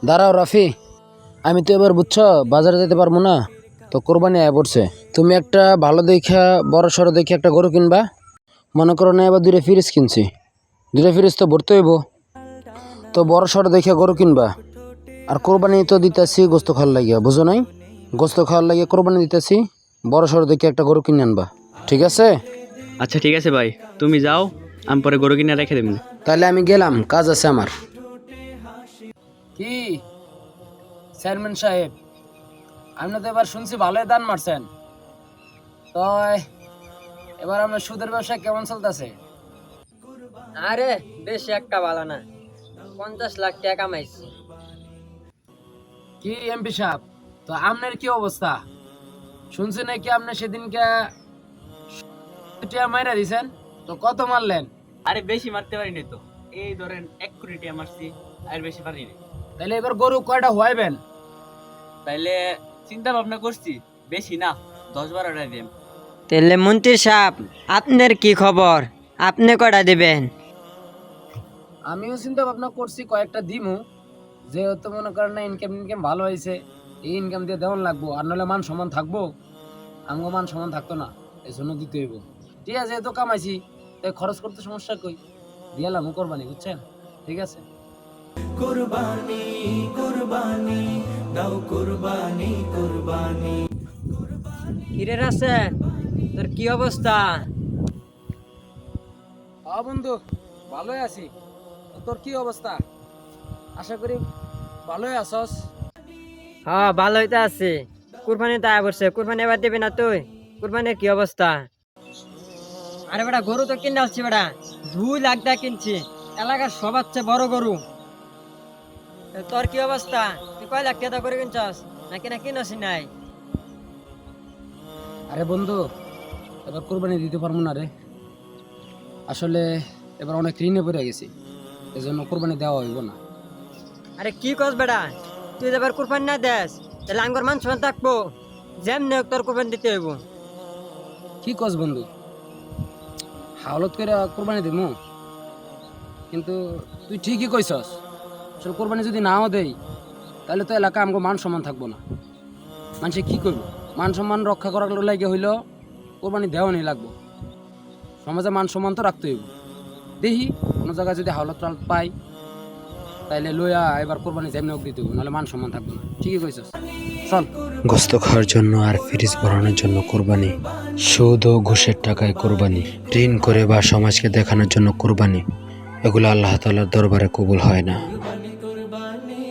দাঁড়াও রাফি, আমি তো এবার বুঝছো বাজারে যেতে পারবো না, তো কোরবানি আয় পড়ছে। তুমি একটা ভালো দেখা বড় সড়ো দেখে একটা গরু কিনবা। মনে করো না এবার 2টা ফ্রিজ কিনছি, 2টা ফ্রিজ তো ভরতে হইব, তো বড় সড়ো দেখে গরু কিনবা। আর কোরবানি তো দিতেছি গোস্ত খাওয়ার লাগিয়া, বুঝো নাই? গোস্ত খাওয়ার লাগিয়ে কোরবানি দিতেছি, বড় সড়ো দেখে একটা গরু কিনে আনবা, ঠিক আছে? আচ্ছা ঠিক আছে ভাই, তুমি যাও, আমি পরে গরু কিনে রেখে দেবেন। তাহলে আমি গেলাম, কাজ আছে আমার। কি চেয়ারম্যান সাহেব, আপনি তো এবার শুনছি ভালোই দান মারছেন, তো এবার আপনার সুদের ব্যবসা কেমন চলতেছে? আরে বেশি একটা ভালো না, 50 লাখ টাকা কামাইছি। কি এমপি সাহেব, তো আপনার কি অবস্থা? শুনছি নাকি আপনি সেদিনকে টিয়া মাইরা দিছেন, তো কত মারলেন? আরে বেশি মারতে পারিনি তো, এই ধরেন 1 কোটি টাকা মারছি, আর বেশি পারিনি। তাহলে এবার গরু কয়টা হইবেন? তাইলে চিন্তা ভাবনা করছি, বেশি না, 10-12টা দিন। তাহলে মন্ত্রী সাহেব, আপনার কি খবর? আপনি কটা দিবেন? আমিও চিন্তা ভাবনা করছি কয়েকটা দিমু, যেহেতু মনে করেন না ইনকাম ভালো হয়েছে, এই ইনকাম দিয়ে দেওয়ান লাগবো, আর নাহলে মান সমান থাকবো, আমগো মান সমান থাকতো না, এই জন্য দিতে হইব। ঠিক আছে, এত কামাইছি, তাই খরচ করতে সমস্যা কই, দিয়ালাম কোরবানি, বুঝছেন? ঠিক আছে। কুরবানি কুরবানি দাও কুরবানি কুরবানি। কিরে আছে, তোর কি অবস্থা? হ্যাঁ বন্ধু, ভালোই আছি। তোর কি অবস্থা? আশা করি ভালোই আছস। হ্যাঁ ভালোই তো আছে। কুরবানি তো আয় বসছে, কুরবানি এবার দিবি না তুই? কুরবানির কি অবস্থা? আরে বেটা, গরু তো কিনে আসছি বেটা, 2 লাখ টাকা কিনছি, এলাকার সবার চেয়ে বড় গরু। তোর কি অবস্থা? তুই কয় লাখ টাকা করে কিনছস, নাকি না কিনছি নাই? আরে বন্ধু, এবার কোরবানি দিতে পারবো না রে, আসলে এবার অনেক ঋণে পড়ে গেছি, এজন্য কোরবানি দেওয়া হইব না। আরে কি কস বেটা, তুই এবার কুরবানি না দেস তাহলে আঙ্গর মান সমান থাকবো, যেমনি হোক তোর কুরবানি দিতে হইব। কি কস বন্ধু, হাওলত করে কোরবানি দিমু, কিন্তু তুই ঠিকই কইছস, আসলে কোরবানি যদি নাও দেই তাহলে তো এলাকা আমগো মান সম্মান থাকবো না, মানুষে কি করবো? মান সম্মান রক্ষা করার লাগে হইলো কোরবানি দেওয়া নেই লাগবো, সমাজে মান সম্মান তো রাখতে হইব। দেখি কোনো জায়গায় যদি হাওলত টাওলত পাই তাইলে লইয়া এবার কোরবানি যেমনি হোক দিতে হইব, নাহলে মান সম্মান থাকবো না। ঠিকই কইছস, চল। গোস্ত খাওয়ার জন্য আর ফ্রিজ ভরানোর জন্য কোরবানি, সুদ ও ঘুষের টাকায় কোরবানি, ঋণ করে বা সমাজকে দেখানোর জন্য কোরবানি, এগুলো আল্লাহ তাআলার দরবারে কবুল হয় না। কুরবানি কুরবানি